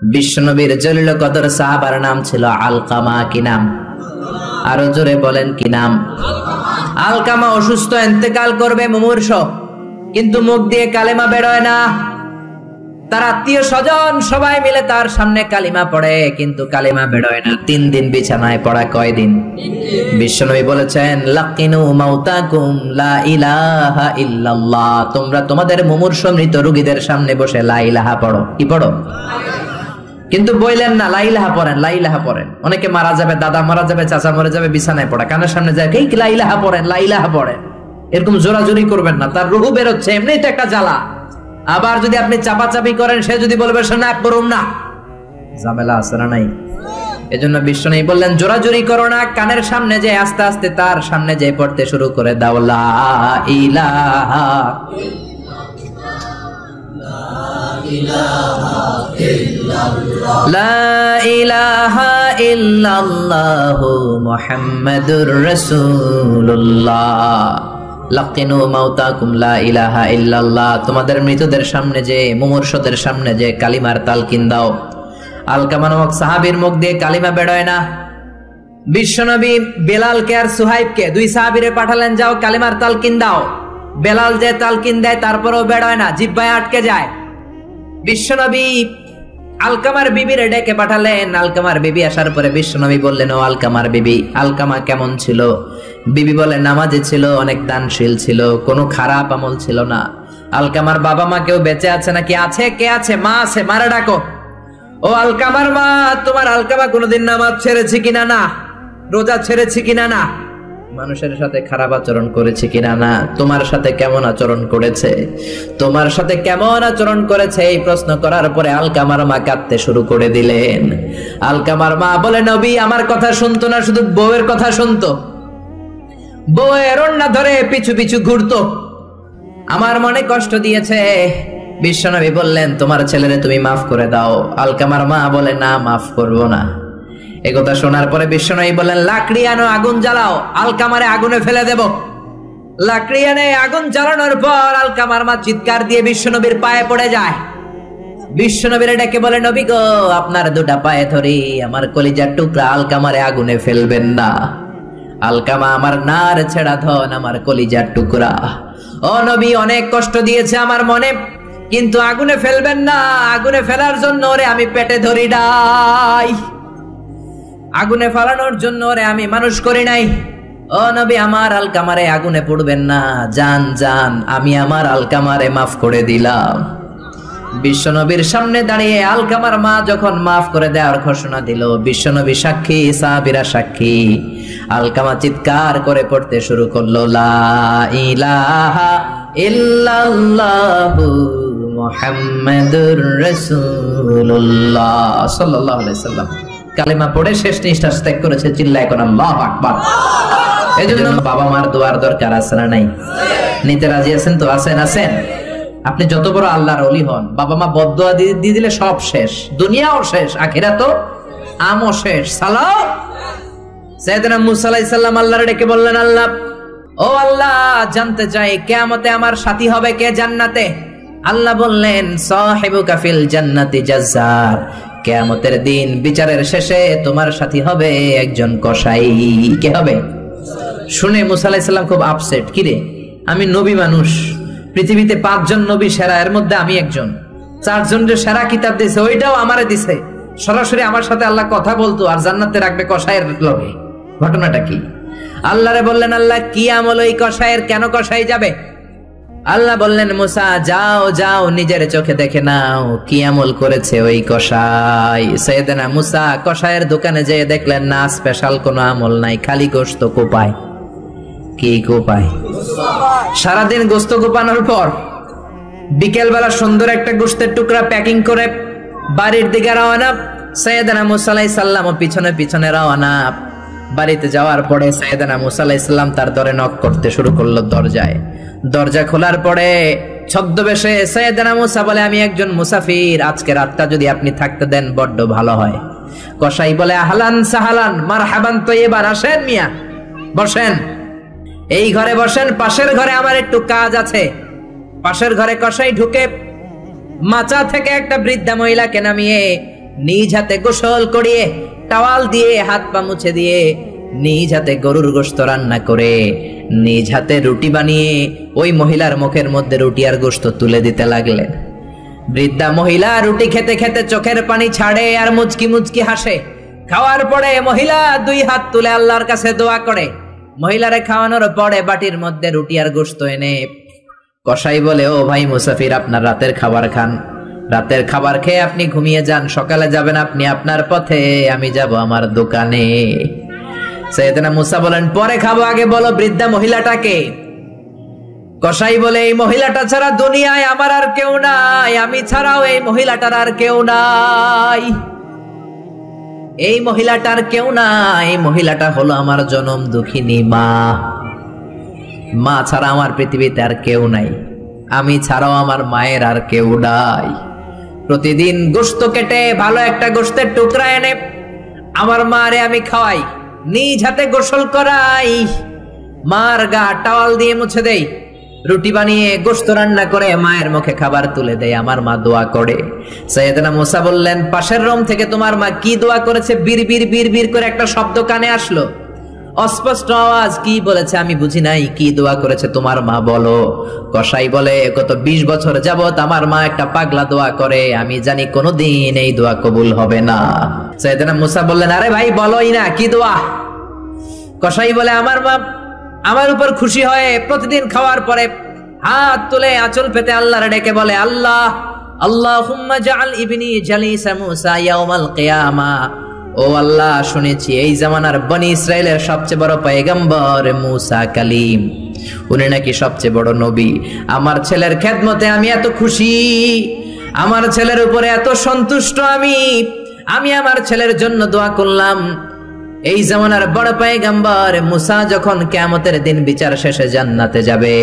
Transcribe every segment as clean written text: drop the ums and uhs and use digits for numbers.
বিশ্বনবীর জলিল কদর সাহাবার নাম ছিল আলকামা। কি নাম? আরো জোরে বলেন কি নাম? আলকামা অসুস্থ, ইন্তেকাল করবে, মুমূর্ষ, কিন্তু মুখ দিয়ে কালেমা বেরোয় না। তার আত্মীয় স্বজন সবাই মিলে তার সামনে কালিমা পড়ে, কিন্তু কালিমা বেরোয় না। 3 দিন বিছানায় পড়া। কয়দিন? বিশ্বনবী বলেছেন, লাকিনু মাউতাকুম লা ইলাহা ইল্লাল্লাহ। তোমরা তোমাদের মুমূর্ষ মৃত রোগীদের সামনে বসে লা ইলাহা পড়ো। কি পড়ো? কিন্তু বললেন না লা ইলাহা পড়েন, লা ইলাহা পড়েন। অনেকে মারা যাবে, দাদা মারা যাবে, চাচা মরে যাবে, বিছানায় পড়া, কানের সামনে যায় এই লা ইলাহা পড়েন, লা ইলাহা পড়েন। এরকম জোরাজুরি করবেন না, তার রূহ বের হচ্ছে, এমনিই তো একটা জ্বালা। আবার যদি আপনি চাপাচাপি করেন, সে যদি বলবে শোনা করুন না, ঝামেলা আছে না নাই? এজন্য বিশ্বনবী বললেন জোরাজুরি করো না, কানের সামনে যে আস্তে আস্তে তার সামনে যে পড়তে শুরু করে দাও লা ইলাহা লা ইলাহা ইল্লাল্লাহু মুহাম্মাদুর রাসূলুল্লাহ। লাকিনু মাউতাকুম লা ইলাহা ইল্লাল্লাহ। তোমাদের মৃতদের সামনে যে, মুমূর্ষদের সামনে যে কালিমার তালকিন দাও। আলকামা নামক সাহাবীর মুখ দিয়ে কালিমা বেরোয় না। বিশ্বনবী বেলালকে আর সুহাইবকে, 2 সাহাবীরে পাঠালেন, যাও কালিমার তালকিন দাও। বেলাল যে তালকিন দেয় তারপরেও বেরোয় না, জিহ্বায় আটকে যায়। বিশ্বনবী আলকামার বিবিরে ডেকে পাঠালেন। আলকামার বিবি আসার পরে বিশ্বনবী বললেন, ও আলকামার বিবি, আলকামা কেমন ছিল? বিবি বলে, নামাজি ছিল, অনেক দানশীল ছিল, কোনো খারাপ আমল ছিল না। আলকামার বাবা মা কেউ বেঁচে আছে নাকি? আছে। কে আছে? মা আছে, মারা ডাকো। ও আলকামার মা, তোমার আলকামা কোনোদিন নামাজ ছেড়েছে কিনা? না। রোজা ছেড়েছে কিনা? না। মানুষের সাথে খারাপ আচরণ করেছে কিনা? না। তোমার সাথে কেমন আচরণ করেছে? তোমার সাথে কেমন আচরণ করেছে? এই প্রশ্ন করার পরে আলকামার মা কাঁদতে শুরু করে দিলেন। আলকামার মা বলে, নবী আমার কথা শুনতো না, শুধু বউয়ের কথা শুনতো। বউয়ের ওড়না ধরে পিছু পিছু ঘুরতো, আমার মনে কষ্ট দিয়েছে। বিশ্বনবী বললেন, তোমার ছেলেরে তুমি মাফ করে দাও। আলকামার মা বলে, না, মাফ করবো না। একথা শোনার পরে বিশ্বনবী বললেন, লাকড়ি আনো, আগুন জ্বালাও, আলকামারে আগুনে ফেলে দেব। লাকড়ি এনে আগুন জ্বালানোর পর আলকামার মা চিৎকার দিয়ে বিশ্বনবীর পায়ে পড়ে যায়। বিশ্বনবীরে ডেকে বলে, নবী গো, আপনার 2টা পায়ে ধরি, আমার কলিজার টুকরা আলকামারে আগুনে ফেলবেন না। আলকামা আমার নার ছেড়া ধন, আমার কলিজার টুকরা। ও নবী, অনেক কষ্ট দিয়েছে আমার মনে, কিন্তু আগুনে ফেলবেন না। আগুনে ফেলার জন্য ওরে আমি পেটে ধরি নাই, আগুনে ফালানোর জন্য ওরে আমি মানুষ করি নাই। ও নবী, আমার আলকামারে আগুনে পড়বেন না, জান জান, আমি আমার আলকামারে মাফ করে দিলাম। বিশ্বনবীর সামনে দাঁড়িয়ে আলকামার মা যখন মাফ করে দেওয়ার ঘোষণা দিল, বিশ্বনবী সাক্ষী, সাহাবীরা সাক্ষী। আলকামা চিৎকার করে পড়তে শুরু করলো, লা ইলাহা ইল্লাল্লাহু মুহাম্মাদুর রাসূলুল্লাহ সাল্লাল্লাহু আলাইহি ওয়াসাল্লাম। কালিমা পড়ে শেষ নিঃশ্বাস ত্যাগ করেছে। চিল্লায় কোন আল্লাহু আকবার। এজন্য বাবা মার দোয়ার দরকার আছে না নাই? নিতে রাজি আছেন তো? আছেন? আছেন। আপনি যত বড় আল্লাহর ওলি হন, বাবা মা বদদুয়া দিয়ে দিলে সব শেষ, দুনিয়াও শেষ, আখিরাতও আমও শেষ। সালাম। সাইয়েদনা মুসা আলাইহিস সালাম আল্লাহর ডেকে বললেন, আল্লাহ, ও আল্লাহ, জানতে চাই কিয়ামতে আমার সাথী হবে কে জান্নাতে? আল্লাহ বললেন, সাহিবুকা ফিল জান্নাতি জাজ্জার। কিয়ামতের দিন বিচারের শেষে তোমার সাথী হবে একজন কসাই। কে হবে? শুনে মুসা আলাইহিস সালাম খুব আপসেট। কিরে, আমি নবী মানুষ, পৃথিবীতে 5 জন নবী সেরা, এর মধ্যে আমি একজন। 4 জনের সেরা কিতাব দিছে, ওইটাও আমারে দিছে। সরাসরি আমার সাথে আল্লাহ কথা বলতো, আর জান্নাতে রাখবে কসাইয়ের লগে। ঘটনাটা কি? আল্লাহরে বললেন, আল্লাহ কি আমল ওই কসাইয়ের, কেন কসাই যাবে? আল্লাহ বললেন, মুসা যাও যাও, নিজের চোখে দেখে নাও কি আমল করেছে ওই কসাই। সাইয়েদনা মুসা কসাইয়ের দোকানে যেয়ে দেখলেন, না, স্পেশাল কোনো আমল নাই, খালি গোশত কোপায়। কি কোপায়? সারাদিন গোশত কোপানোর পর বিকেল বেলা সুন্দর একটা গোশতের টুকরা প্যাকিং করে বাড়ির দিকে রওনা। সাইয়েদনা মুসা আলাইহিস সালাম পিছনে পিছনে রওনা। বাড়িতে যাওয়ার পরে সাইয়েদনা মুসা আলাইহিস সালাম তার দরে নক করতে শুরু করলো দরজায়। দরজা খোলার পরে ছদ্মবেশে সাইয়েদনা মুসা বলে, আমি একজন মুসাফির, আজকে রাতটা যদি আপনি থাকতে দেন বড্ড ভালো হয়। কসাই বলে, আহলান সাহালান মারহাবান তৈয়্যিবান, আসেন মিয়া, বসেন, এই ঘরে বসেন, পাশের ঘরে আমার একটু কাজ আছে। পাশের ঘরে কসাই ঢুকে মাচা থেকে একটা বৃদ্ধা মহিলাকে নামিয়ে নিজ হাতে গোসল করিয়ে টাওয়াল দিয়ে হাত পা মুছে দিয়ে নিজ হাতে গরুর গোশত রান্না করে নিজ হাতে রুটি বানিয়ে ওই মহিলার মুখের মধ্যে রুটি আর গোশত তুলে দিতে লাগলেন। বৃদ্ধা মহিলা রুটি খেতে খেতে চোখের পানি ছাড়ে আর মুচকি মুচকি হাসে। খাওয়ার পরে মহিলা দুই হাত তুলে আল্লাহর কাছে দোয়া করে। মহিলারে খাওয়ানোর পরে বাটির মধ্যে রুটি আর গোশত এনে কসাই বলে, ও ভাই মুসাফির, আপনার রাতের খাবার খান, রাতের খাবার খেয়ে আপনি ঘুমিয়ে যান, সকালে যাবেন আপনি আপনার পথে, আমি যাব আমার দোকানে। সাইয়েদনা মুসা বলেন, পরে খাবো, আগে বলো বৃদ্ধা মহিলাটাকে। কসাই বলে, এই মহিলাটা ছাড়া দুনিয়ায় আমার আর কেউ নাই, আমি ছাড়াও এই মহিলাটার আর কেউ নাই, এই মহিলাটার কেউ নাই, এই মহিলাটা হলো আমার জনম দুঃখিনী মা, মা ছাড়া আমার পৃথিবীতে আর কেউ নাই, আমি ছাড়াও আমার মায়ের আর কেউ নাই। প্রতিদিন গোশত কেটে ভালো একটা গোশতের টুকরা এনে আমার মারে আমি খাওয়াই, নিজ হাতে গোসল করাই, মার গা টাওয়াল দিয়ে মুছে দেই, রুটি বানিয়ে গোশত রান্না করে মায়ের মুখে খাবার তুলে দেয়, আমার মা দোয়া করে। সাইয়েদনা মুসা বললেন, পাশের রুম থেকে তোমার মা কি দোয়া করেছে? বীর বীর বীর বীর করে একটা শব্দ কানে আসলো, অস্পষ্ট আওয়াজ, কি বলেছে আমি বুঝি নাই, কি দোয়া করেছে তোমার মা বলো। কসাই বলে, গত 20 বছর যাবত আমার মা একটা পাগলা দোয়া করে, আমি জানি কোনোদিন এই দোয়া কবুল হবে না। সাইয়েদনা মুসা বললেন, আরে ভাই বলোই না, কি দোয়া? কসাই বলে, আমার মা আমার উপর খুশি হয়ে প্রতিদিন খাওয়ার পরে হাত তুলে আঁচল পেতে আল্লাহর ডেকে বলে, আল্লাহ আল্লাহুম্মা জাআল ইবনি জালিসা মুসা ইয়াউমাল কিয়ামা, ও আল্লাহ, শুনেছি এই জামানার বনি ইসরাইলের সবচেয়ে বড় পয়গম্বর মুসা কালিম, উনি নাকি সবচেয়ে বড় নবী, আমার ছেলের খেদমতে আমি এত খুশি, আমার ছেলের উপরে এত সন্তুষ্ট, আমি আমার ছেলের জন্য দোয়া করলাম, এই জামানার বড় পয়গম্বর মুসা যখন কিয়ামতের দিন বিচার শেষে জান্নাতে যাবে,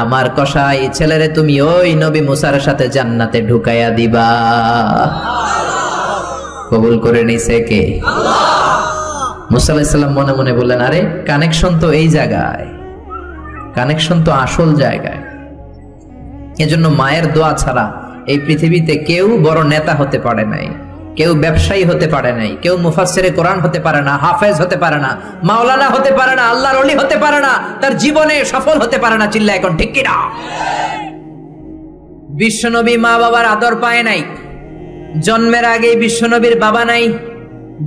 আমার কসাই ছেলেরে তুমি ওই নবী মুসার সাথে জান্নাতে ঢুকাইয়া দিবা। কবুল করে নিছে কে? আল্লাহ। মুসা আলাইহিস সালাম মনে মনে বললেন, আরে কানেকশন তো এই জায়গায়, কানেকশন তো আসল জায়গায়। এজন্য মায়ের দোয়া ছাড়া এই পৃথিবীতে কেউ বড় নেতা হতে পারে নাই, কেউ ব্যবসায়ী হতে পারে নাই, কেউ মুফাসসিরে কোরআন হতে পারে না, হাফেজ হতে পারে না, মাওলানা হতে পারে না, আল্লাহর ওলি হতে পারে না, তার জীবনে সফল হতে পারে না। চিল্লা এখন ঠিক কিনা? বিশ্বনবী মা বাবার আদর পায় নাই, জন্মের আগে বিশ্বনবীর বাবা নাই,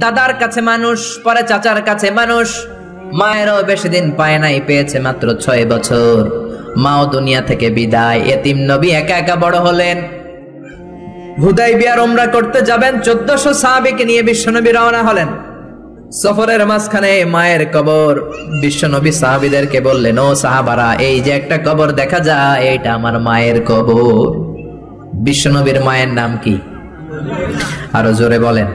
দাদার কাছে মানুষ, পরে চাচার কাছে মানুষ, মায়েরও বেশি দিন পায় নাই, পেয়েছে মাত্র 6 বছর, মাও দুনিয়া থেকে বিদায়, এতিম নবী একা একা বড় হলেন। হুদাইবিয়ার উমরা করতে যাবেন, 1400 সাহাবীকে নিয়ে বিশ্বনবী রওনা হলেন। সফরের মাঝখানে মায়ের কবর, বিশ্বনবী সাহাবীদেরকে বললেন, ও সাহাবারা, এই যে একটা কবর দেখা যায়, এটা আমার মায়ের কবর। বিশ্বনবীর মায়ের নাম কি? আরো জোরে বলেন।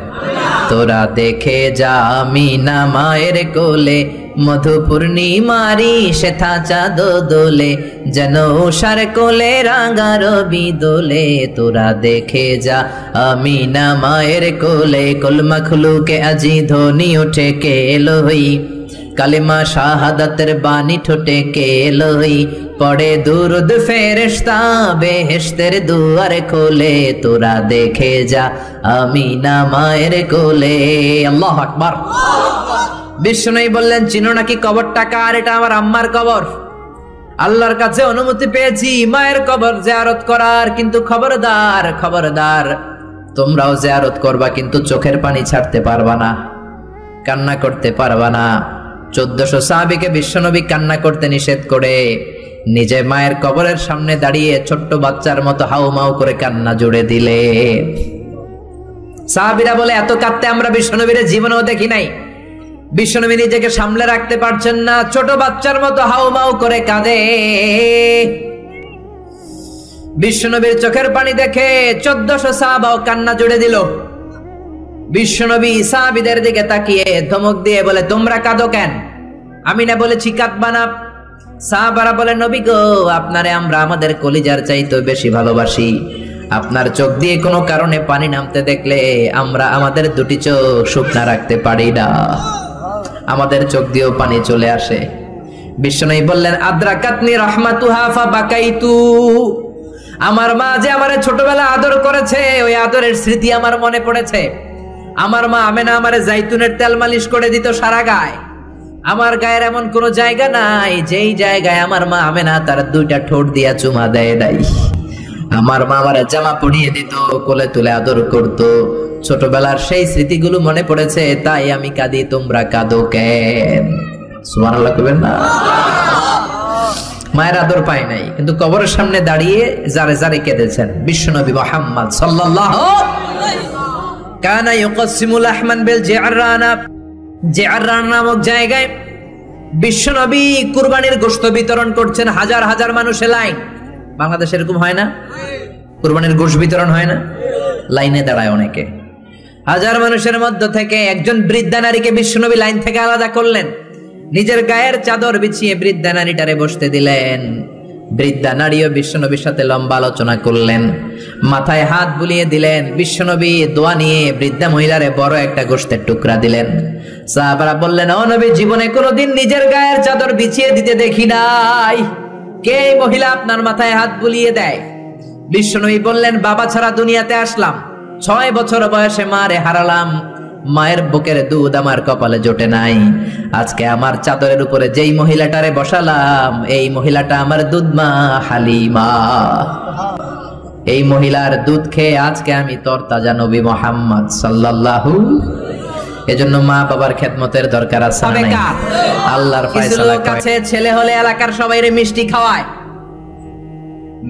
তোরা দেখে যা আমিনা মায়ের কোলে, মধু পূর্ণিমারি সেথা চাঁদ দোলে, যেন উষার কোলে রাঙা রবি দোলে। তোরা দেখে যা আমিনা মায়ের কোলে, কুল মখলুকে আজি ধ্বনি উঠে কে এলোই, কালিমা শাহাদাতের বাণী ঠোঁটে কে এলোই, পড়ে দুরুদ ফেরেশতা বেহেশতের দুয়ার খোলে। তোরা দেখে যা আমিনা মায়ের কোলে। আল্লাহু আকবার। বিষ্ণুই বললেন, চিনো নাকি কবরটা কার? এটা আমার আম্মার কবর। আল্লাহর কাছে অনুমতি পেয়েছি মায়ের কবর জিয়ারত করার, কিন্তু খবরদার খবরদার, তোমরাও জিয়ারত করবা, কিন্তু চোখের পানি ছাড়তে পারবা না, কান্না করতে পারবা না। 1400 সাহাবীকে বিশ্বনবী কান্না করতে নিষেধ করে নিজে মায়ের কবরের সামনে দাঁড়িয়ে ছোট্ট বাচ্চার মতো হাউমাউ করে কান্না জুড়ে দিলে। সাহাবীরা বলে, এত কাঁদতে আমরা বিশ্বনবীর জীবনেও দেখি নাই। বিশ্বনবী নিজেকে সামলে রাখতে পারছেন না, ছোট বাচ্চার মতো হাউমাউ করে কাঁদে। বিশ্বনবীর চোখের পানি দেখে 1400 সাহাবাও কান্না জুড়ে দিল। বিশ্বনবী সাহাবীদের দিকে তাকিয়ে ধমক দিয়ে বলে, তোমরা কাঁদো কেন? আমি না বলেছি কাঁদবা না? সাহাবারা বলে, নবী গো, আপনারে আমরা আমাদের কলিজার চাইতে বেশি ভালোবাসি, আপনার চোখ দিয়ে কোনো কারণে পানি নামতে দেখলে আমরা আমাদের দুটি চোখ শুকনা রাখতে পারি না, আমাদের চোখ দিয়েও পানি চলে আসে। বিশ্বনবী বললেন, আদ্রাকাতনি রাহমাতুহা ফাবাকাইতু, আমার মা যে আমারে ছোটবেলা আদর করেছে, ওই আদরের স্মৃতি আমার মনে পড়েছে। আমার মা আমেনা আমারে জাইতুনের তেল মালিশ করে দিত সারা গায়ে। আমার গায়ের এমন কোন জায়গা নাই যেই জায়গায় আমার মা আমেনা তার দুইটা ঠোঁট দিয়া চুমা দেয় নাই। আমার মা আমার জামা পরিয়ে দিত, কোলে তুলে আদর করত। ছোটবেলার সেই স্মৃতিগুলো মনে পড়েছে, তাই আমি কাঁদি, তোমরা কাঁদো কেন? সুবহানাল্লাহ কইবেন না? মায়ের আদর পায় নাই, কিন্তু কবরের সামনে দাঁড়িয়ে জারে জারে কেঁদেছেন বিশ্বনবী মুহাম্মদ সাল্লাল্লাহু কানা ইউকাসিমুল আহমান বিল জিআরানা। জিআরানা নামক জায়গায় বিশ্বনবী কুরবানির গোশত বিতরণ করছেন। হাজার হাজার মানুষের লাইন। বাংলাদেশে এরকম হয় না? কুরবানির গোশত বিতরণ হয় না? লাইনে দাঁড়ায় অনেকে। হাজার মানুষের মধ্য থেকে একজন বৃদ্ধা নারীকে বিশ্বনবী লাইন থেকে আলাদা করলেন। নিজের গায়ের চাদর বিছিয়ে বৃদ্ধা নারীটারে বসতে দিলেন। বৃদ্ধা নারীও বিশ্বনবীর সাথে লম্বা আলোচনা করলেন, মাথায় হাত বুলিয়ে দিলেন। বিশ্বনবী দোয়া নিয়ে বৃদ্ধা মহিলারে বড় একটা গোশতের টুকরা দিলেন। সাহাবারা বললেন, ও নবী, জীবনে কোনোদিন নিজের গায়ের চাদর বিছিয়ে দিতে দেখি নাই, কে এই মহিলা আপনার মাথায় হাত বুলিয়ে দেয়? বিশ্বনবী বললেন, বাবা ছাড়া দুনিয়াতে আসলাম, 6 বছর বয়সে মারে হারালাম, মায়ের বুকের দুধ আমার কপালে জোটে নাই। আজকে আমার চাদরের উপরে যেই মহিলাটারে বসালাম, এই মহিলাটা আমার দুধ মা হালিমা। এই মহিলার দুধ খেয়ে আজকে আমি তরতাজা নবী মুহাম্মদ সাল্লাল্লাহু। এজন্য মা বাবার খেদমতের দরকার আছে না? আল্লাহর ফয়সালা কাছে ছেলে হলে এলাকার সবাইরে মিষ্টি খাওয়ায়,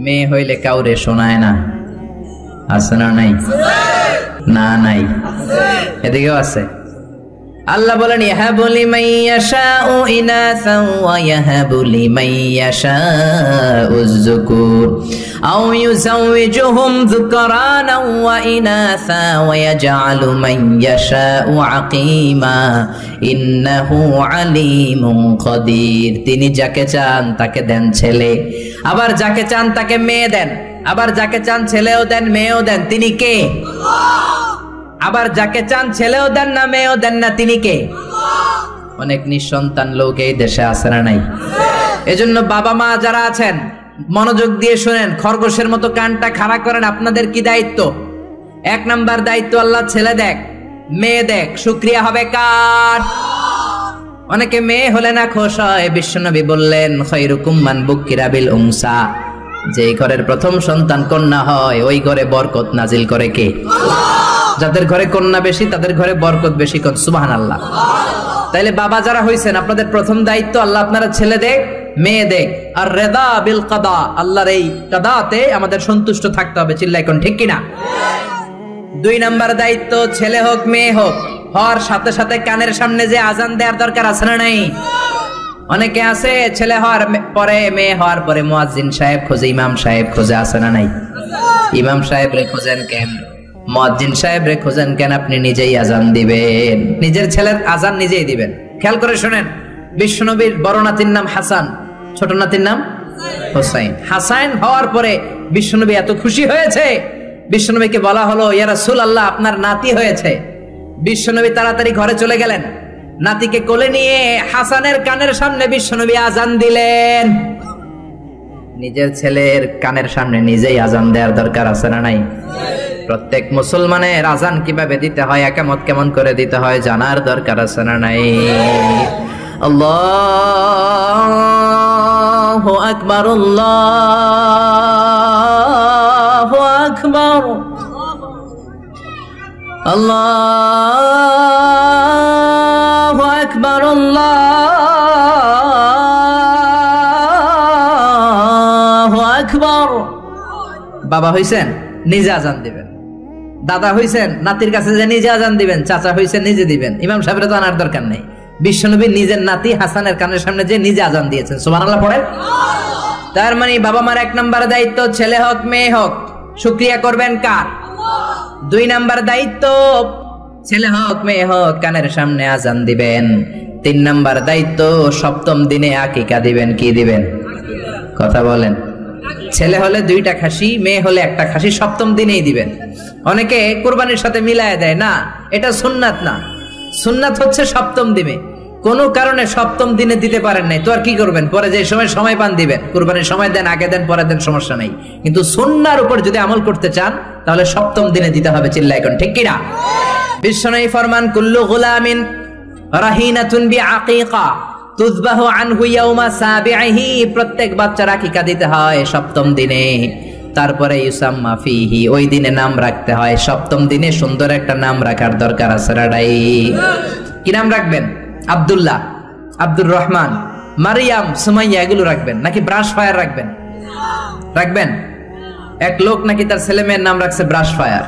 মেয়ে হইলে কাউরে শোনায় না। আছে না? নাই না? নাই, এদিকেও আছে। আল্লাহ বলেন, ইয়াহাবু লিমান ইয়াশাউ ইনাসা ওয়া ইয়াহাবু লিমান ইয়াশাউ যুকুর আও ইউযাওয়িজুহুম যুকরানা ওয়া ইনাসা ওয়া ইয়াজআলু মান ইয়াশাউ আকীমা ইন্নাহু আলীমুন কাদির। তিনি যাকে চান তাকে দেন ছেলে, আবার যাকে চান তাকে মেয়ে দেন, আবার যাকে চান ছেলেও দেন মেয়েও দেন। তিনি কে? আবার যাকে চান ছেলেও দেন না মেয়েও দেন না, তিনি কে? অনেক নিঃসন্তান লোক এই দেশে আছে না? নাই? এজন্য বাবা মা যারা আছেন মনোযোগ দিয়ে শুনেন, খরগোশের মতো কানটা খাড়া করেন। আপনাদের কি দায়িত্ব? 1 নাম্বার দায়িত্ব, আল্লাহ ছেলে দেখ মেয়ে দেখ, শুকরিয়া হবে কার? অনেকে মেয়ে হলে না খুশ হয়। বিশ্বনবী বললেন, খায়রুকুম মান বুকিরা বিল উনসা। যে ঘরের প্রথম সন্তান কন্যা হয়, ওই ঘরে বরকত নাজিল করে কে? যাদের ঘরে কন্যা বেশি তাদের ঘরে বরকত বেশি। কোন সুবহানাল্লাহ। তাইলে বাবা যারা হইছেন, আপনাদের প্রথম দায়িত্ব, আল্লাহ আপনারা ছেলে দেখ মেয়ে দেখ, আর রিদা বিল কাদা, আল্লাহর এই কাদাতে আমাদের সন্তুষ্ট থাকতে হবে। চিল্লাই কোন ঠিক কিনা? 2 নাম্বার দায়িত্ব, ছেলে হোক মেয়ে হোক, হওয়ার সাথে সাথে কানের সামনে যে আজান দেওয়ার দরকার আছে না? নাই? অনেকে আছে ছেলে হওয়ার পরে মেয়ে হওয়ার পরে মুয়াজ্জিন সাহেব খোঁজে, ইমাম সাহেব খোঁজে, আছে না? নাই? ইমাম সাহেব রে খোঁজেন কেন? মুয়াজ্জিন সাহেব রে খোঁজেন কেন? আপনি নিজেই আজান দিবেন, নিজের ছেলের আজান নিজেই দিবেন। খেয়াল করে শুনেন, বিশ্বনবীর বড় নাতির নাম হাসান, ছোট নাতির নাম হোসাইন। হাসান হওয়ার পরে বিশ্বনবী এত খুশি হয়েছে, বিশ্বনবীকে বলা হলো, ইয়া রাসূলুল্লাহ, আপনার নাতি হয়েছে। বিশ্বনবী তাড়াতাড়ি ঘরে চলে গেলেন, নাতিকে কোলে নিয়ে হাসানের কানের সামনে বিশ্বনবী আজান দিলেন। নিজের ছেলের কানের সামনে নিজেই আজান দেওয়ার দরকার আছে না? নাই? প্রত্যেক মুসলমানের আজান কিভাবে দিতে হয়, একামত কেমন করে দিতে হয় জানার দরকার আছে না? নাই? আল্লাহু আকবার, আল্লাহু আকবার, আল্লাহু আকবার, আল্লাহু আকবার। বাবা হইছেন নিজে আজান দিবেন, দাদা হইছেন নাতির কাছে যে নিজে আজান দিবেন, চাচা হইছেন নিজে দিবেন, ইমাম সাহেবের তো আনার দরকার নেই। বিশ্বনবী নিজের নাতি হাসানের কানের সামনে যে নিজে আজান দিয়েছেন। সুবহানাল্লাহ পড়েন। তার মানে বাবা মার 1 নাম্বার দায়িত্ব, ছেলে হোক মেয়ে হোক, শুকরিয়া করবেন কার? 2 নাম্বার দায়িত্ব, ছেলে হোক মেয়ে হোক কানের সামনে আজান দিবেন। 3 নাম্বার দায়িত্ব, 7ম দিনে আকিকা দিবেন। কি দিবেন? কথা বলেন। ছেলে হলে 2টা খাসি, মেয়ে হলে 1টা খাসি 7ম দিনেই দিবেন। অনেকে কুরবানির সাথে মিলায় দেয়, না, এটা সুন্নাত না। সুন্নাত হচ্ছে 7ম দিনে। কোনো কারণে সপ্তম দিনে দিতে পারেন নাই, তো আর কি করবেন? পরে যে সময় পান দিবেন, কুরবানির সময় দেন, আগে দেন, পরে দেন, সমস্যা নাই। কিন্তু সুন্নাহর উপর যদি আমল করতে চান তাহলে সপ্তম দিনে দিতে হবে। চিল্লায় কোন ঠিক কিনা? বিশ্বনবী ফরমান কুল্লু গুলামিন রাহিনাতুন বিআকিকা তুযবাহু আনহু ইয়াউমা সাবিহি, প্রত্যেক বাচ্চার আকিকা দিতে হয় সপ্তম দিনে। তারপরে ইউসাম্মা ফিহি, ওই দিনে নাম রাখতে হয়। সপ্তম দিনে সুন্দর একটা নাম রাখার দরকার আছে রাডাই। কি নাম রাখবেন? আব্দুল্লাহ, আব্দুর রহমান, মারিয়াম, সুমাইয়া এগুলো রাখবেন নাকি ব্রাশ ফায়ার রাখবেন? রাখবেন। এক লোক নাকি তার ছেলে মেয়ের নাম রাখছে ব্রাশ ফায়ার।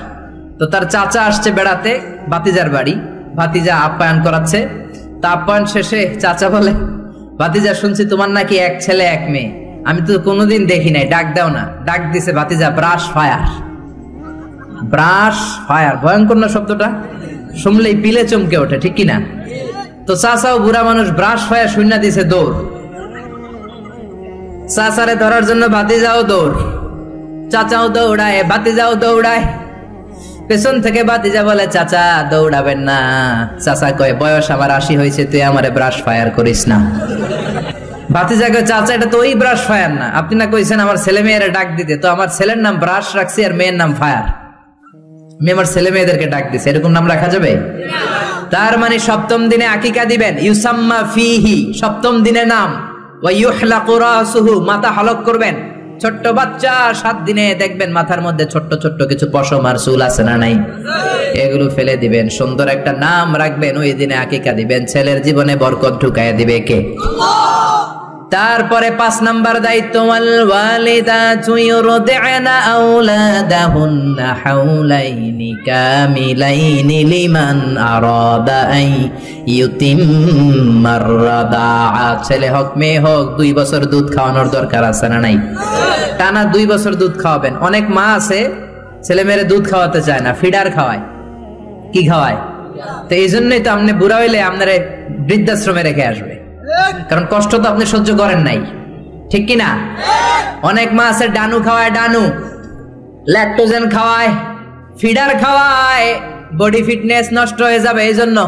তো তার চাচা আসছে বেড়াতে ভাতিজার বাড়ি, ভাতিজা আপ্যায়ন করাচ্ছে। তা আপ্যায়ন শেষে চাচা বলে, ভাতিজা শুনছি তোমার নাকি এক ছেলে এক মেয়ে, আমি তো কোনোদিন দেখি নাই, ডাক দাও না। ডাক দিছে ভাতিজা ব্রাশ ফায়ার। ব্রাশ ফায়ার ভয়ঙ্কর না শব্দটা? শুনলেই পিলে চমকে ওঠে, ঠিক কিনা? তো চাচাও বুড়া মানুষ, ব্রাশ ফায়ার শূন্য দিছে দৌড়। চাচারে ধরার জন্য ভাতিজাও দৌড়, চাচাও দৌড়ায়, ভাতিজাও দৌড়ায়। পেছন থেকে ভাতিজা বলে, চাচা দৌড়াবেন না। চাচা কয়, বয়স আমার 80 হয়েছে, তুই আমারে ব্রাশ ফায়ার করিস না। ভাতিজা কয়, চাচা এটা তো ওই ব্রাশ ফায়ার না, আপনি না কইছেন আমার ছেলে মেয়েরা ডাক দিতে, তো আমার ছেলের নাম ব্রাশ রাখছি আর মেয়ের নাম ফায়ার, আমি আমার ছেলে মেয়েদেরকে ডাক দিছি, এরকম নাম রাখা যাবে? তার মানে সপ্তম দিনে আকিকা দিবেন। ইউসাম্মা ফিহি, সপ্তম দিনে নাম। ওয়া ইউহলাকু রাসুহু, মাথা হলক করবেন। ছোট্ট বাচ্চা 7 দিনে দেখবেন মাথার মধ্যে ছোট্ট ছোট্ট কিছু পশম আর চুল আছে না নাই, এগুলো ফেলে দিবেন, সুন্দর একটা নাম রাখবেন, ওই দিনে আকিকা দিবেন। ছেলের জীবনে বরকত ঢুকায় দিবে কে? তারপরে 5 নাম্বার দায়িত্ব, ওয়াল ওয়ালিদাতু ইউরদি'না আওলাদাহুন্না হাওলাইনি কামিলাইনি লিমান আরাদা আই ইউতিম্মার রাদাআ। ছেলে হোক মেয়ে হোক 2 বছর দুধ খাওয়ানোর দরকার আছে না নাই? টানা 2 বছর দুধ খাওয়াবেন। অনেক মা আছে ছেলে মেয়েরে দুধ খাওয়াতে চায় না, ফিডার খাওয়ায়। কি খাওয়ায়? তো এই জন্যই তো আপনি বুড়া হইলে আপনারে বৃদ্ধাশ্রমে রেখে আসবে, কারণ কষ্ট তো আপনি সহ্য করেন নাই, ঠিক কিনা? অনেক মা আছে ডানু খাওয়ায়, ডানু ল্যাকটোজেন খাওয়ায়, ফিডার খাওয়ায়, বডি ফিটনেস নষ্ট হয়ে যাবে, এই জন্য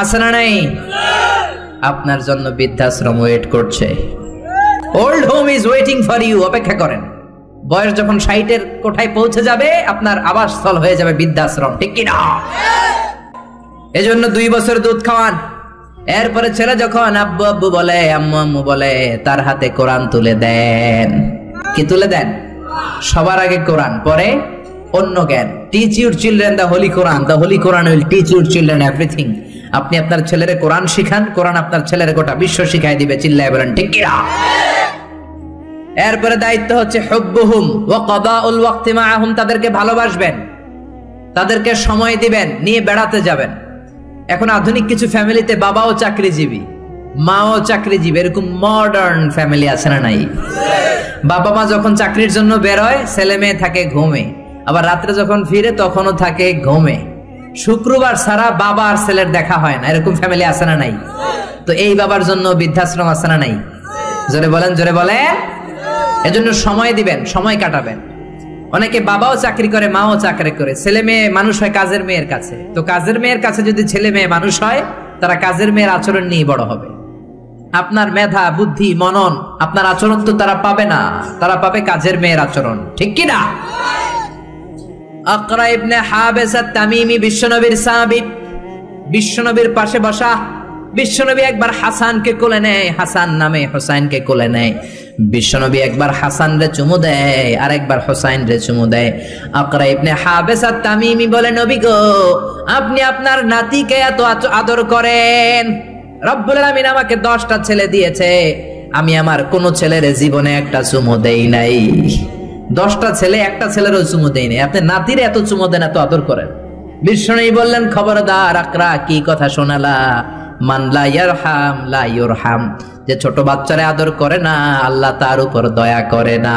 আছে না নাই? আপনার জন্য বৃদ্ধাশ্রম ওয়েট করছে। Old home is waiting for you, অপেক্ষা করেন। বয়স যখন 60-এর কোঠায় পৌঁছে যাবে, আপনার আবাসস্থল হয়ে যাবে বৃদ্ধাশ্রম, ঠিক কিনা? এজন্য 2 বছর দুধ খাওয়ান। এরপরে ছেলে যখন আব্বু আব্বু বলে, আম্মু আম্মু বলে, তার হাতে কোরআন তুলে দেন। কি তুলে দেন? সবার আগে কোরআন, পরে অন্য জ্ঞান। Teach your children the Holi Quran, the Holi Quran will teach your children everything. আপনি আপনার ছেলেরে কোরআন শিখান, কোরআন আপনার ছেলের গোটা বিশ্ব শিখাই দিবে। চিল্লায় বলেন ঠিক কিনা? এরপরে দায়িত্ব হচ্ছে হুব্বুহুম ওয়া কাদাউল ওয়াক্তি মাআহুম, তাদেরকে ভালোবাসবেন, তাদেরকে সময় দিবেন, নিয়ে বেড়াতে যাবেন। এখন আধুনিক কিছু ফ্যামিলিতে বাবাও চাকরিজীবী, মাও চাকরিজীবী, এরকম মডার্ন ফ্যামিলি আছে না নাই? বাবা মা যখন চাকরির জন্য বের হয়, ছেলে মেয়ে থাকে ঘুমে, আবার রাত্রে যখন ফিরে তখনও থাকে ঘুমে। শুক্রবার ছাড়া বাবা আর ছেলের দেখা হয় না, এরকম ফ্যামিলি আছে না নাই? তো এই বাবার জন্য বৃদ্ধাশ্রম আছে না নাই? জোরে বলেন, জোরে বলেন। এজন্য সময় দিবেন, সময় কাটাবেন। অনেকে বাবাও চাকরি করে, মাও চাকরি করে, ছেলে মেয়ে মানুষ হয় কাজের মেয়ের কাছে। তো কাজের মেয়ের কাছে যদি ছেলে মেয়ে মানুষ হয়, তারা কাজের মেয়ের আচরণ নিয়ে বড় হবে। আপনার মেধা, বুদ্ধি, মনন, আপনার আচরণ তো তারা পাবে না, তারা পাবে কাজের মেয়ের আচরণ, ঠিক কি না? আকরা ইবনে হাবিস আত-তামিমি বিশ্বনবীর সাহাবী, বিশ্বনবীর পাশে বসা। বিশ্বনবী একবার হাসানকে কোলে নেয়, হাসান নামে হোসাইনকে কোলে নেয়। বিশ্বনবী একবার হাসান রে চুমু দেয়, আর একবার হোসাইন রে চুমু দেয়। আকরা ইবনে হাবিস আত-তামিমি বলে, নবী গো, আপনি আপনার নাতিকে এত আদর করেন। রব্বুল আলামিন আমাকে 10টা ছেলে দিয়েছে, আমি আমার কোন ছেলের জীবনে একটা চুমু দেই নাই। 10টা ছেলে, একটা ছেলেরও চুমু দেই নাই, আপনি নাতির এত চুমু দেন, এত আদর করেন। বিশ্বনবী বললেন, খবরদার আকরা, কি কথা শোনালা? মান লা ইয়ারহাম লা ইউরহাম, যে ছোট বাচ্চারে আদর করে না, আল্লাহ তার উপর দয়া করে না,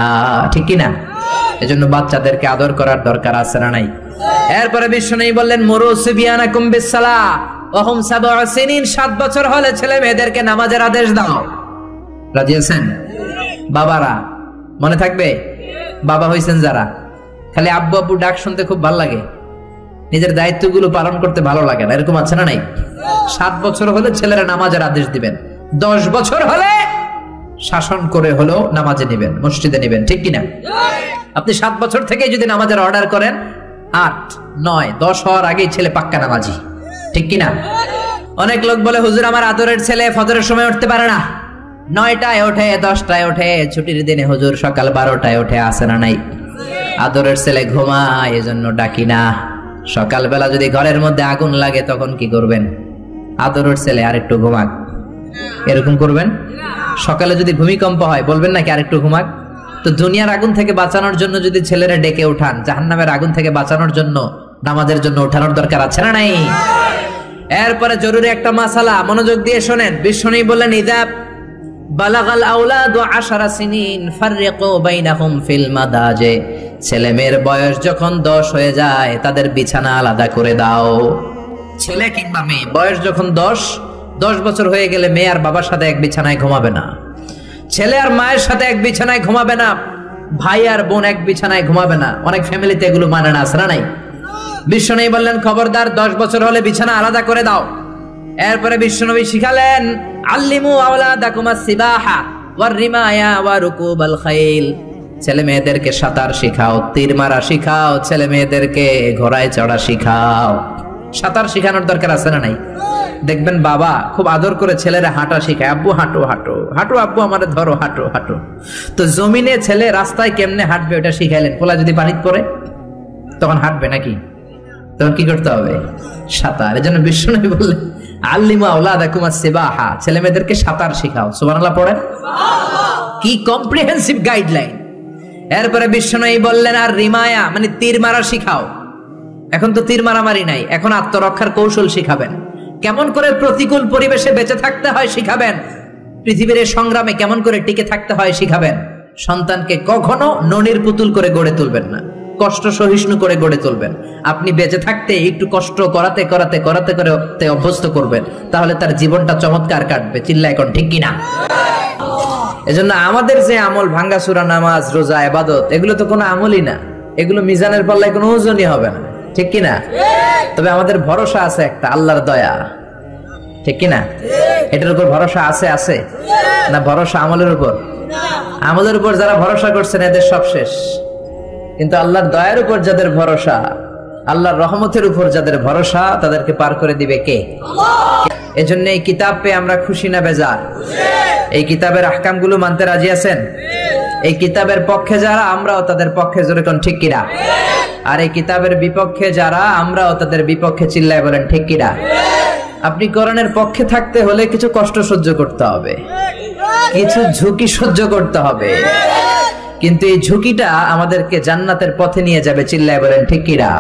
ঠিক কি না? এজন্য বাচ্চাদেরকে আদর করার দরকার আছে না নাই? এরপরে বিশ্বনবী বললেন, মুরু সিবিয়ানাকুম বিসসালাহ ওয়া হুম 7 সিনিন, 7 বছর হলে ছেলে মেয়েদেরকে নামাজের আদেশ দাও। রাজি আছেন? বাবারা মনে থাকবে, বাবা হইছেন যারা, খালি আব্বু আব্বু ডাক শুনতে খুব ভালো লাগে, নিজের দায়িত্বগুলো পালন করতে ভালো লাগে না, এরকম আছে না নাই? 7 বছর হলে ছেলেরা নামাজের আদেশ দিবেন, 10 বছর হলে শাসন করে হলেও নামাজে নিবেন, মসজিদে নিবেন, ঠিক কিনা? আপনি 7 বছর থেকে যদি নামাজের অর্ডার করেন, 8, 9, 10 হওয়ার আগেই ছেলে পাক্কা নামাজি, ঠিক কিনা? অনেক লোক বলে, হুজুর আমার আদরের ছেলে ফজরের সময় উঠতে পারে না, 9টায় ওঠে, 10টায় ওঠে, ছুটির দিনে হুজুর সকাল 12টায় ওঠে, আসে না নাই? আদরের ছেলে ঘুমায়, এজন্য ডাকি না। সকালবেলা যদি ঘরের মধ্যে আগুন লাগে তখন কি করবেন? আদরের ছেলে আরেকটু ঘুমাক, এরকম করবেন? সকালে যদি ভূমিকম্প হয় বলবেন নাকি আরেকটু ঘুমাক? তো দুনিয়ার আগুন থেকে বাঁচানোর জন্য যদি ছেলেরা ডেকে উঠান, জাহান্নামের আগুন থেকে বাঁচানোর জন্য নামাজের জন্য উঠানোর দরকার আছে না নাই? এরপরে জরুরি একটা মাসালা, মনোযোগ দিয়ে শোনেন। বিষ্ণু বললেন, ইদা বালাগাল আওলাদু 10 সিনিন ফাররিকু বাইনাহুম ফিল মাদাজে, ছেলে মেয়ের বয়স যখন 10 হয়ে যায় তাদের বিছানা আলাদা করে দাও। ছেলে কিংবা মেয়ে বয়স যখন 10 বছর হয়ে গেলে মেয়ে আর বাবার সাথে এক বিছানায় ঘুমাবে না, ছেলে আর মায়ের সাথে এক বিছানায় ঘুমাবে না, ভাই আর বোন এক বিছানায় ঘুমাবে না। অনেক ফ্যামিলিতে এগুলো মানে না, আছে না নাই? বিশ্বনবী বললেন, খবরদার 10 বছর হলে বিছানা আলাদা করে দাও। এরপরে বিশ্বনবী শিখালেন, আল্লিমু আওলাদাকুমাস সিবাহা ওয়ার রিমায়া ওয়া রুকুবাল খাইল, ছেলে মেয়েদেরকে সাঁতার শিখাও, তীর মারা শিখাও, ছেলে মেয়েদেরকে ঘোড়ায় চড়া শিখাও। সাঁতার শিখানোর দরকার আছে না নাই? দেখবেন বাবা খুব আদর করে ছেলেরা হাঁটা শিখায়, আব্বু হাঁটো হাঁটো হাঁটো, আব্বু আমারে ধরো, হাঁটো হাঁটো। তো জমিনে ছেলে রাস্তায় কেমনে হাঁটবে ওটা শিখাইলেন। পোলা যদি পানিতে পড়ে তখন হাঁটবে নাকি? তখন কি করতে হবে? সাঁতার। এজন্য বিশ্বনবী বললেন, আল্লিমু আওলাদাকুমাস সিবাহা, ছেলে মেয়েদেরকে সাঁতার শিখাও। সুবহানাল্লাহ পড়েন। কি কম্প্রিহেন্সিভ গাইডলাইন। এরপরে বিশ্বনবী বললেন, আর রিমায়া মানে তীর মারা শিখাও। এখন তো তীর মারামারি নাই, এখন আত্মরক্ষার কৌশল শিখাবেন। কেমন করে প্রতিকূল পরিবেশে বেঁচে থাকতে হয় শিখাবেন। পৃথিবীর সংগ্রামে কেমন করে টিকে থাকতে হয় শিখাবেন। সন্তানকে কখনো ননির পুতুল করে গড়ে তুলবেন না, কষ্ট সহিষ্ণু করে গড়ে তুলবেন। আপনি বেঁচে থাকতে একটু কষ্ট করাতে করাতে করাতে করতে অভ্যস্ত করবেন, তাহলে তার জীবনটা চমৎকার কাটবে। চিল্লা এখন ঠিক কিনা? এজন্য আমাদের যে আমল, ভাঙ্গাচুরা নামাজ, রোজা, ইবাদত, এগুলো তো কোনো আমলই না, এগুলো মিজানের পাল্লায় কোনো ওজনই হবে না, ঠিক কিনা? তবে আমাদের ভরসা আছে একটা, আল্লাহর দয়া, ঠিক কিনা? এটার উপর ভরসা আছে আছে না? ভরসা আমলের উপর। আমলের উপর যারা ভরসা করছেন এদের সব শেষ। কিন্তু আল্লাহর দয়ার উপর যাদের ভরসা, আল্লাহর রহমতের উপর যাদের ভরসা, তাদেরকে পার করে দিবে কে? এজন্য এই কিতাব পেয়ে আমরা খুশি না বেজার? এই কিতাবের আহকামগুলো মানতে রাজি আছেন? এই কিতাবের পক্ষে যারা, আমরাও তাদের পক্ষে, জোরে কোন ঠিক কিনা? আর এই কিতাবের বিপক্ষে যারা, আমরাও তাদের বিপক্ষে। চিল্লায় বলেন ঠিক কিনা? আপনি কোরআনের পক্ষে থাকতে হলে কিছু কষ্ট সহ্য করতে হবে, কিছু ঝুঁকি সহ্য করতে হবে, কিন্তু এই ঝুঁকিটা আমাদেরকে জান্নাতের পথে নিয়ে যাবে। চিল্লায় বলেন ঠিক কিনা?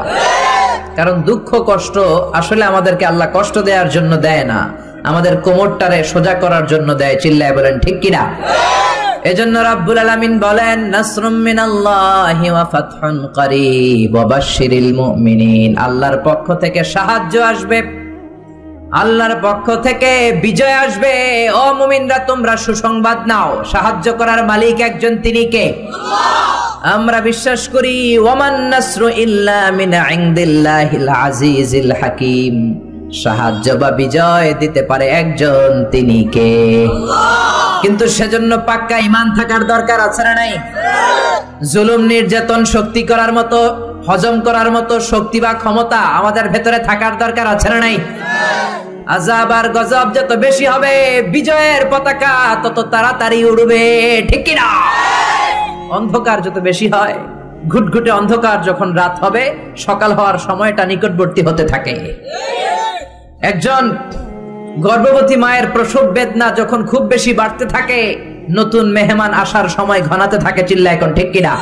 কারণ দুঃখ কষ্ট আসলে আমাদেরকে আল্লাহ কষ্ট দেওয়ার জন্য দেয় না, আমাদের কোমরটারে সোজা করার জন্য দেয়। চিল্লায় বলেন ঠিক কিনা? এজন্য রাব্বুল আলামিন বলেন, নাসরুম মিনাল্লাহি ওয়া ফাতহুন করিব ওয়া বাশশিরিল মুমিনিন, আল্লাহর পক্ষ থেকে সাহায্য আসবে, আল্লাহর পক্ষ থেকে বিজয় আসবে। ও মুমিনরা, তোমরা সুসংবাদ নাও। সাহায্য করার মালিক একজন, তিনি কে? আল্লাহ। আমরা বিশ্বাস করি, ওয়ামান নাসরু ইল্লা মিন ইনদিল্লাহিল আজিজিল হাকিম, সাহায্য বা বিজয় দিতে পারে একজন, তিনি কে? আল্লাহ। কিন্তু সেজন্য পাক্কা ঈমান থাকার দরকার আছে না নাই? জুলুম নির্যাতন শক্তি করার মতো, হজম করার মতো শক্তি বা ক্ষমতা আমাদের ভেতরে থাকার দরকার আছে না নাই? আযাব আর গজব যত বেশি হবে, বিজয়ের পতাকা তত তাড়াতাড়ি উড়বে, ঠিক কি না? অন্ধকার যত বেশি হয়, ঘুটঘুটে অন্ধকার যখন রাত হবে, সকাল হওয়ার সময়টা নিকটবর্তী হতে থাকে। একজন গর্ভবতী মায়ের প্রসব বেদনা যখন খুব বেশি বাড়তে থাকে, নতুন মেহমান আসার সময় ঘনাতে থাকে। চিল্লা এখন ঠিক কিনা?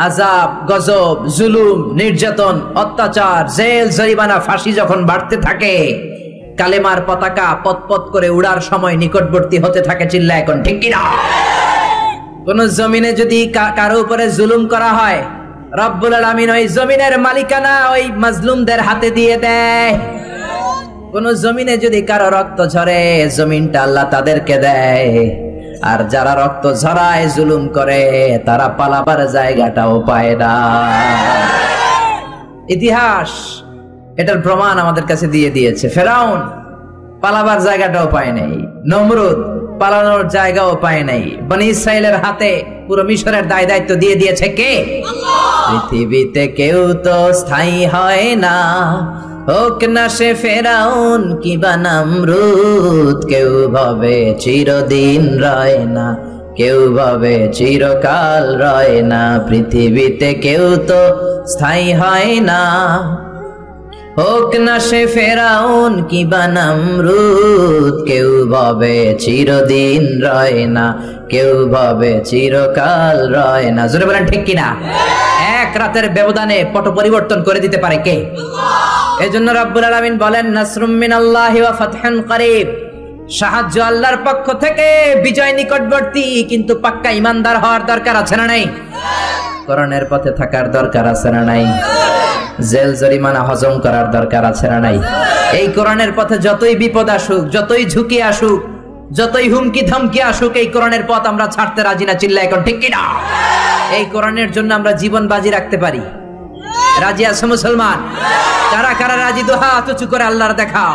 আযাব, গজব, জুলুম, নির্যাতন, অত্যাচার, জেল, জরিমানা, ফাঁসি যখন বাড়তে থাকে, কালেমার পতাকা পতপত করে উড়ার সময় নিকটবর্তী হতে থাকে। চিল্লা এখন ঠিক কিনা? কোন জমিনে যদি কারো উপরে জুলুম করা হয়, রব্বুল আলামিন ওই জমিনের মালিকানা ওই মাজলুমদের হাতে দিয়ে দেয়। কোন জমিনে যদি কারো রক্ত ঝরে, জমিনটা আল্লাহ তাদেরকে দেয়। আর যারা রক্ত ঝরায়, জুলুম করে, তারা পালাবার জায়গাটাও পায় না। ইতিহাস এটার প্রমাণ আমাদের কাছে দিয়ে দিয়েছে। ফেরাউন পালাবার জায়গাটাও পায় নাই, নমরুদ পালানোর জায়গাও পায় নাই। বনি ইসরাইলের হাতে পুরো মিশরের দায় দায়িত্ব দিয়ে দিয়েছে কে? পৃথিবীতে কেউ তো স্থায়ী হয় না, হোক না সে ফেরাউন কিবা নমরুদ। কেউ ভাবে চিরদিন রয় না, কেউ ভাবে চিরকাল রয় না। পৃথিবীতে কেউ তো স্থায়ী হয় না, হোক না সে ফেরাউন কিবা নমরুদ। কেউ ভাবে চিরদিন রয় না, কেউ ভাবে চিরকাল রয় না। জোরে বলেন ঠিক কিনা? এক রাতের ব্যবধানে পট পরিবর্তন করে দিতে পারে কে? এজন্য রব্বুল আলামিন বলেন, নাসরুম মিনাল্লাহি ওয়া ফাতহুন করিব। সাহায্য আল্লাহর পক্ষ থেকে, বিজয় নিকটবর্তী। কিন্তু পাক্কা ইমানদার হওয়ার দরকার আছে না নাই? কোরআনের পথে থাকার দরকার আছে না নাই? জেল জরিমানা হজম করার দরকার আছে না নাই? এই কোরআনের পথে যতই বিপদ আসুক, যতই ঝুঁকি আসুক, যতই হুমকি ধমকি আসুক, এই কোরআনের পথ আমরা ছাড়তে রাজি না। চিল্লা এখন ঠিক কিনা? এই কোরআনের জন্য আমরা জীবন বাজি রাখতে পারি। রাজি আছে মুসলমান? কারা কারা রাজি? দু হাত উঁচু করে আল্লাহর দেখাও।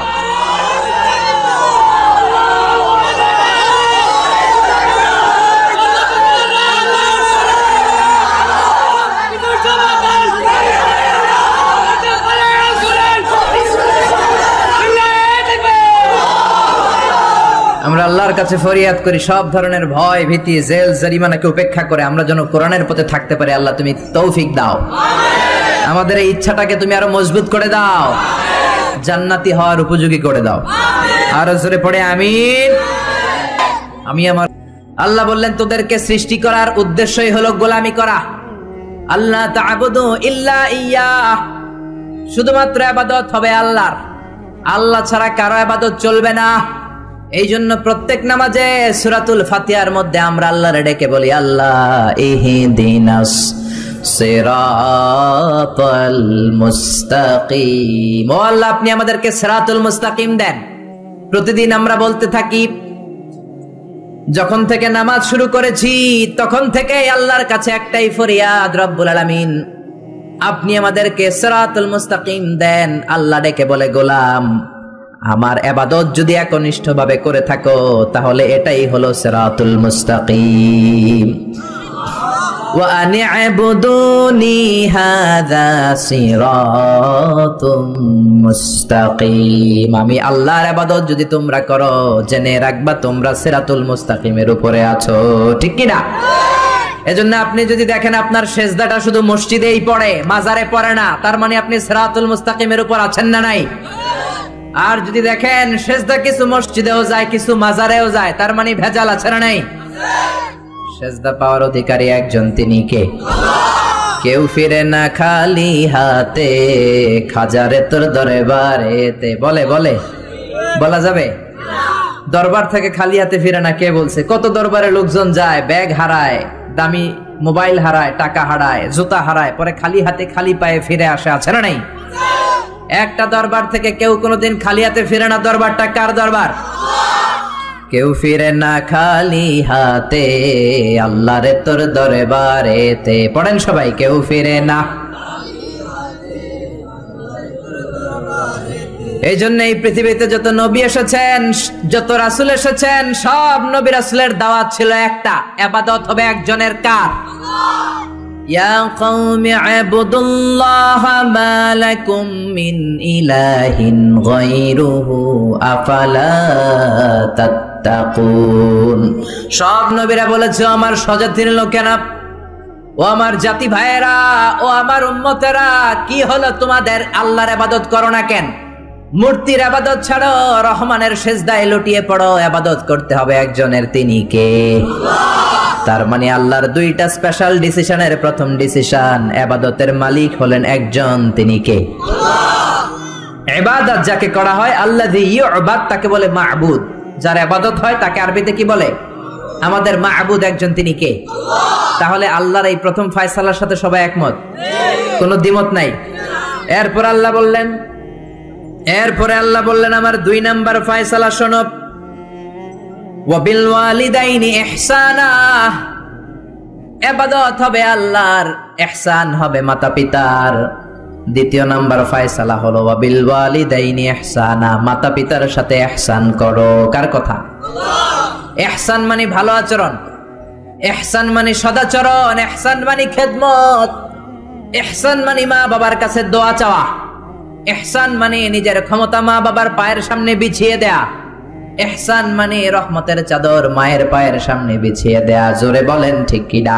আমরা আল্লাহর কাছে ফরিয়াদ করি, সব ধরনের ভয় ভীতি জেল জরিমানাকে উপেক্ষা করে আমরা যেন কোরআনের পথে থাকতে পারি। আল্লাহ তুমি তৌফিক দাও, আমাদের এই ইচ্ছাটাকে তুমি আরো মজবুত করে দাও, জান্নাতি হওয়ার উপযোগী করে দাও। আর জোরে পড়ে আমিন। আমি আমার আল্লাহ বললেন, তোদেরকে সৃষ্টি করার উদ্দেশ্যই হলো গোলামি করা। আল্লাহ তা'বুদু ইল্লা ইয়্যাহ, শুধুমাত্র ইবাদত হবে আল্লাহর, আল্লাহ ছাড়া কারো ইবাদত চলবে না। এই জন্য প্রত্যেক নামাজে সূরাতুল ফাতিহার মধ্যে আমরা আল্লাহরে ডেকে বলি, আল্লাহ ইহদিনাস সিরাতাল মুস্তাকিম। ও আল্লাহ, আপনি আমাদেরকে সিরাতুল মুস্তাকিম দেন। প্রতিদিন আমরা বলতে থাকি, যখন থেকে নামাজ শুরু করেছি তখন থেকে আল্লাহর কাছে একটাই ফরিয়াদ, রব্বুল আলামিন আপনি আমাদেরকে সিরাতুল মুস্তাকিম দেন। আল্লাহ ডেকে বলে, গোলাম আমার ইবাদত যদি একনিষ্ঠভাবে করে থাকো তাহলে এটাই হলো সিরাতুল মুস্তাকিম। ওয়া আনি'বুদুনি হাযা সিরাতুম মুস্তাকিম। আমি আল্লাহর ইবাদত যদি তোমরা করো, জেনে রাখবা তোমরা সিরাতুল মুস্তাকিমের উপরে আছো। ঠিক কি না? এজন্য আপনি যদি দেখেন আপনার সেজদাটা শুধু মসজিদেই পড়ে, মাজারে পড়ে না, তার মানে আপনি সিরাতুল মুস্তাকিমের উপর আছেন না নাই? আর যদি দেখেন সেজদা কিছু মসজিদেও যায়, কিছু মাজারেও যায়, তার মানে ভেজাল আছে না নাই? সেজদা পাওয়ার অধিকারী একজন, তিনি কে? কেউ ফিরে না খালি হাতে, খাজারে তোর দরবারেতে। বলে বলে বলা যাবে? দরবার থেকে খালি হাতে ফিরে না কে বলছে? কত দরবারে লোকজন যায়, ব্যাগ হারায়, দামি মোবাইল হারায়, টাকা হারায়, জুতা হারায়, পরে খালি হাতে খালি পায়ে ফিরে আসে, আছে না নাই? একটা দরবার থেকে কেউ কোনোদিন খালি হাতে ফিরে না। দরবারটা কার দরবার? কেউ ফিরে না খালি হাতে, আল্লাহরে তোর দরবারেতে। পড়েন সবাই, কেউ ফিরে না। এই জন্য এই পৃথিবীতে যত নবী এসেছেন, যত রাসূল এসেছেন, সব নবী রাসূলের দাওয়াত ছিল একটা, ইবাদত হবে একজনের। কার? ইয়া কওমি ইবুদুল্লাহা মা লাকুম মিন ইলাহিন গায়রুহু আফালা তাত্তাকুন। সব নবীরা বলেছে, আমার স্বজাতির লোকেরা, ও আমার জাতি ভাইয়েরা, ও আমার উম্মতেরা, কি হলো তোমাদের? আল্লাহর ইবাদত করো না কেন? মূর্তির ইবাদত ছাড়ো, রহমানের সিজদায় লুটিয়ে পড়ো। ইবাদত করতে হবে একজনের, তিনি কে? তার মানে আল্লাহর দুইটা স্পেশাল ডিসিশনের প্রথম ডিসিশন, ইবাদতের মালিক হলেন একজন, তিনি কে? ইবাদত যাকে করা হয়, আল্লাযী ইউবাদ, তাকে বলে মা'বুদ। যার ইবাদত হয় তাকে আরবিতে কি বলে? আমাদের মা'বুদ একজন, তিনি কে? তাহলে আল্লাহর এই প্রথম ফয়সালার সাথে সবাই একমত? কোনো দ্বিমত নাই? এরপরে আল্লাহ বললেন আমার 2 নাম্বার ফয়সালা শোনো, ওয়া বিল ওয়ালিদাইনি ইহসানা। ইবাদত হবে আল্লাহর, ইহসান হবে মাতা পিতার। দ্বিতীয় নাম্বার ফয়সালা হলো ওয়াবিল ওয়ালিদাইনি ইহসানা, মাতা পিতার সাথে ইহসান করো। কার কথা? ইহসান মানে ভালো আচরণ, ইহসান মানে সদাচরণ, ইহসান মানে খেদমত, ইহসান মানে মা বাবার কাছে দোয়া চাওয়া, ইহসান মানে নিজের ক্ষমতা মা বাবার পায়ের সামনে বিছিয়ে দেয়া, ইহসান মানে রহমতের চাদর মায়ের পায়ের সামনে বিছিয়ে দেয়া। জোরে বলেন ঠিক কিনা?